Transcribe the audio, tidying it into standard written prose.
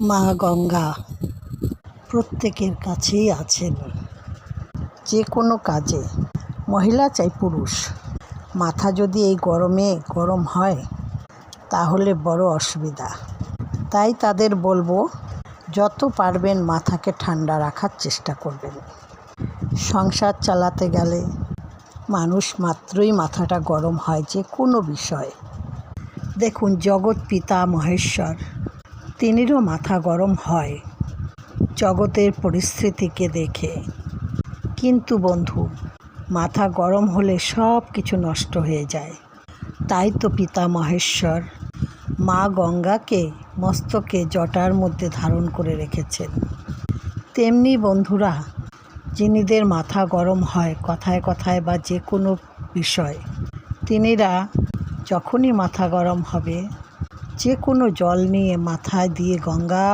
মা গঙ্গা প্রত্যেকের কাছেই আছেন। যে কোনো কাজে, মহিলা চাই পুরুষ, মাথা যদি এই গরমে গরম হয় তাহলে বড় অসুবিধা। তাই তাদের বলবো, যত পারবেন মাথাকে ঠান্ডা রাখার চেষ্টা করবেন। সংসার চালাতে গেলে মানুষ মাত্রই মাথাটা গরম হয় যে কোনো বিষয়। দেখুন, জগৎ পিতা মহেশ্বর, তিনিরও মাথা গরম হয় জগতের পরিস্থিতিকে দেখে। কিন্তু বন্ধু, মাথা গরম হলে সব কিছু নষ্ট হয়ে যায়। তাই তো পিতা মহেশ্বর মা গঙ্গাকে মস্তকে জটার মধ্যে ধারণ করে রেখেছেন। তেমনি বন্ধুরা, যিনিদের মাথা গরম হয় কথায় কথায় বা যে কোনো বিষয়, তিনিরা যখনই মাথা গরম হবে যে কোনো জল নিয়ে মাথায় দিয়ে গঙ্গা